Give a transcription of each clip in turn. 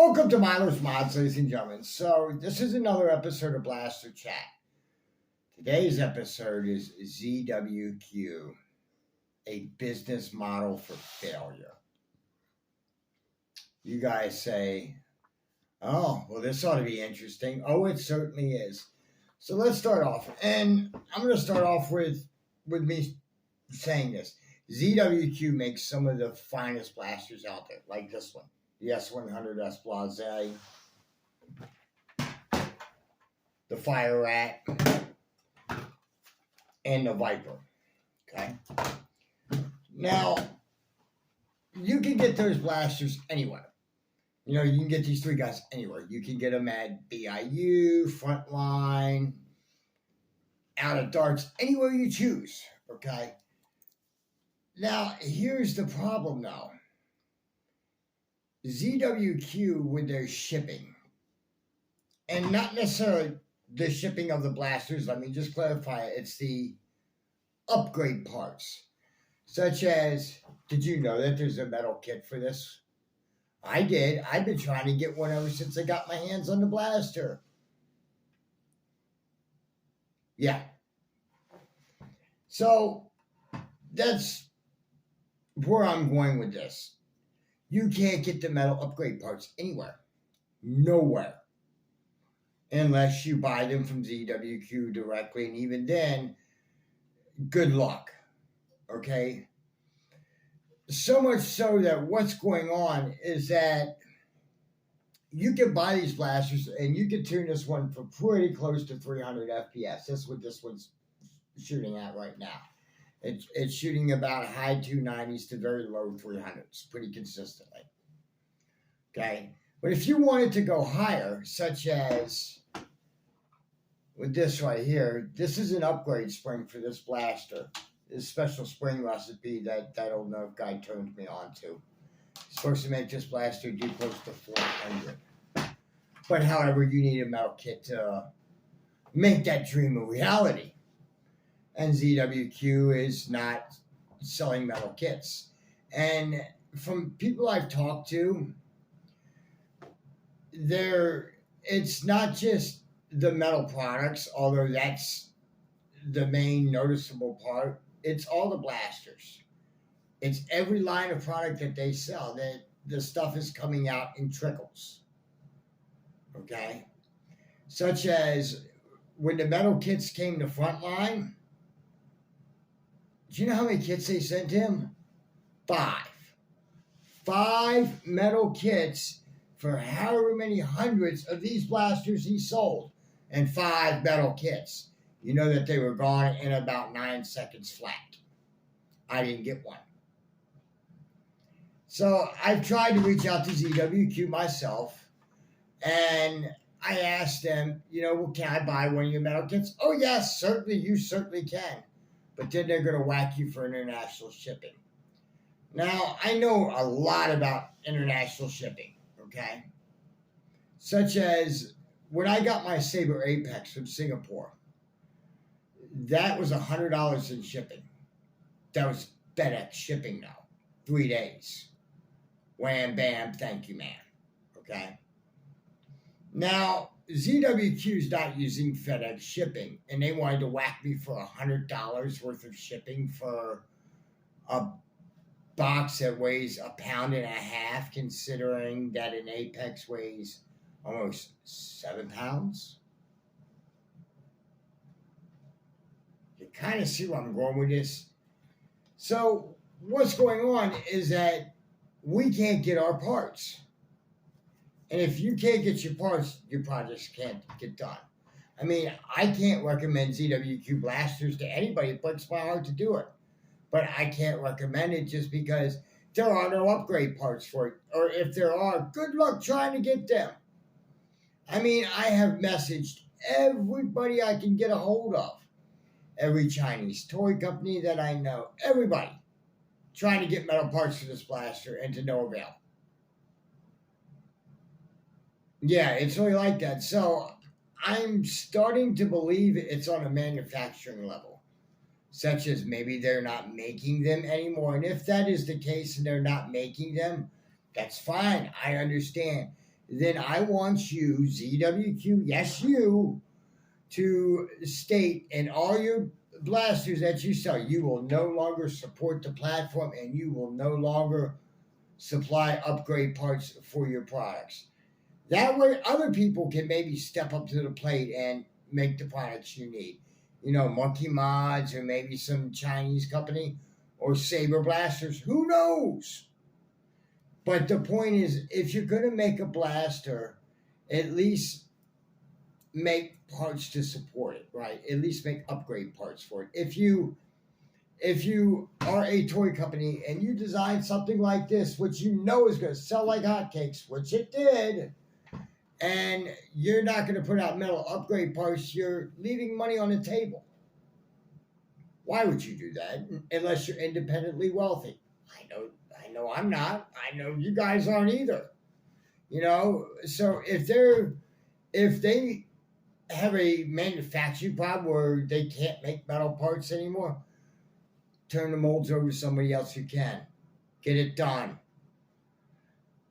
Welcome to Milo's Mods, ladies and gentlemen. So, this is another episode of Blaster Chat. Today's episode is ZWQ, a business model for failure. You guys say, oh, well, this ought to be interesting. Oh, it certainly is. So, let's start off. And I'm going to start off with me saying this. ZWQ makes some of the finest blasters out there, like this one. The S100 Blase, the Fire Rat, and the Viper. Okay. Now, you can get those blasters anywhere. You know, you can get these three guys anywhere. You can get them at BIU, Frontline, out of darts, anywhere you choose. Okay. Now, here's the problem, though. ZWQ with their shipping, and not necessarily the shipping of the blasters, let me just clarify it, it's the upgrade parts, such as, did you know that there's a metal kit for this? I did. I've been trying to get one ever since I got my hands on the blaster. Yeah. So, that's where I'm going with this. You can't get the metal upgrade parts anywhere. Nowhere. Unless you buy them from ZWQ directly. And even then, good luck. Okay? So much so that what's going on is that you can buy these blasters and you can tune this one for pretty close to 300 FPS. That's what this one's shooting at right now. It's shooting about high 290s to very low 300s pretty consistently. Okay? But if you wanted to go higher, such as with this right here, this is an upgrade spring for this blaster. This special spring recipe that old nerf guy turned me on to. It's supposed to make this blaster do close to 400. But however, you need a metal kit to make that dream a reality. And ZWQ is not selling metal kits. And from people I've talked to, it's not just the metal products, although that's the main noticeable part. It's all the blasters. It's every line of product that they sell. That the stuff is coming out in trickles. Okay? Such as when the metal kits came to Frontline, do you know how many kits they sent him? 5. 5 metal kits for however many hundreds of these blasters he sold. And 5 metal kits. You know that they were gone in about 9 seconds flat. I didn't get one. So I've tried to reach out to ZWQ myself. And I asked them, well, can I buy one of your metal kits? Oh, yes, certainly. You certainly can. But then they're going to whack you for international shipping. Now, I know a lot about international shipping, okay? Such as when I got my Saber Apex from Singapore, that was $100 in shipping. That was FedEx shipping now. 3 days. Wham, bam, thank you, man. Okay? Now, ZWQ's not using FedEx shipping, and they wanted to whack me for $100 worth of shipping for a box that weighs 1.5 pounds, considering that an Apex weighs almost 7 pounds. You kind of see where I'm going with this. So, what's going on is that we can't get our parts. And if you can't get your parts, your projects can't get done. I mean, I can't recommend ZWQ blasters to anybody. It breaks my heart to do it. But I can't recommend it just because there are no upgrade parts for it. Or if there are, good luck trying to get them. I mean, I have messaged everybody I can get a hold of. Every Chinese toy company that I know. Everybody trying to get metal parts for this blaster and to no avail. Yeah, it's really like that. So I'm starting to believe it's on a manufacturing level, such as maybe they're not making them anymore. And if that is the case and they're not making them, that's fine. I understand. then I want you, ZWQ, yes, you, to state in all your blasters that you sell, you will no longer support the platform and you will no longer supply upgrade parts for your products. That way, other people can maybe step up to the plate and make the products you need. Monkey Mods or maybe some Chinese company or Saber Blasters. Who knows? But the point is, if you're going to make a blaster, at least make parts to support it, right? At least make upgrade parts for it. If you are a toy company and you design something like this, which you know is going to sell like hotcakes, which it did, and you're not going to put out metal upgrade parts, you're leaving money on the table. Why would you do that unless you're independently wealthy? I know I'm not. I know you guys aren't either. So if they have a manufacturing problem where they can't make metal parts anymore, turn the molds over to somebody else who can. Get it done.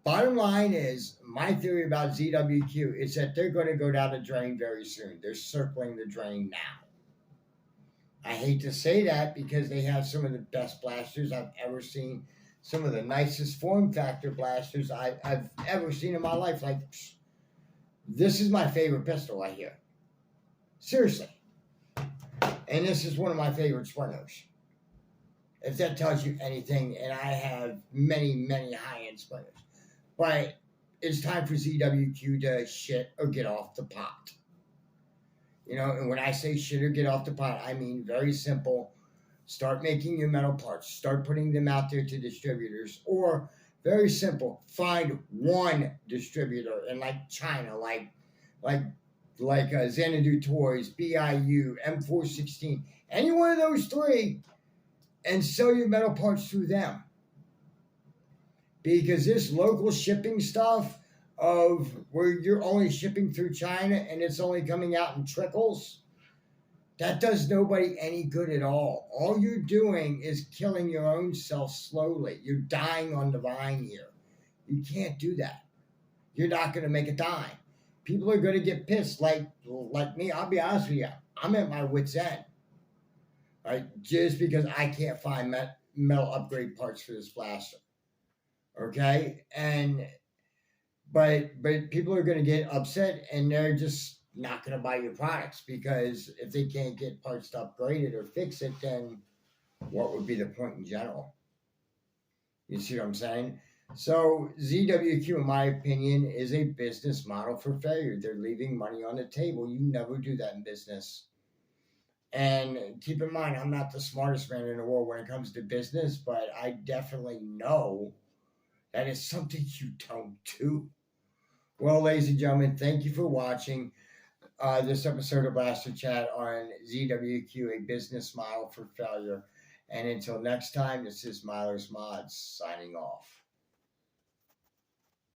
Bottom line is, my theory about ZWQ is that they're going to go down the drain very soon. They're circling the drain now. I hate to say that because they have some of the best blasters I've ever seen. Some of the nicest form factor blasters I've ever seen in my life. Like, this is my favorite pistol right here. Seriously. And this is one of my favorite splinters. If that tells you anything, and I have many, many high-end splinters. But it's time for ZWQ to shit or get off the pot. And when I say shit or get off the pot, I mean very simple. Start making your metal parts. Start putting them out there to distributors. Or, very simple, find one distributor in like China, like Xanadu Toys, BIU, M416, any one of those three, and sell your metal parts through them. Because this local shipping stuff of where you're only shipping through China and it's only coming out in trickles, that does nobody any good at all. All you're doing is killing your own self slowly. You're dying on the vine here. You can't do that. You're not going to make a dime. People are going to get pissed. Like me, I'll be honest with you. I'm at my wit's end. Right? Just because I can't find metal upgrade parts for this blaster. Okay? But people are going to get upset and they're just not going to buy your products because if they can't get parts to upgrade it or fix it, then what would be the point in general? You see what I'm saying? So ZWQ, in my opinion, is a business model for failure. They're leaving money on the table. You never do that in business. And keep in mind, I'm not the smartest man in the world when it comes to business, but I definitely know that is something you don't do. Well, ladies and gentlemen, thank you for watching this episode of Blaster Chat on ZWQ, a business model for failure. And until next time, this is Myler's Mods signing off.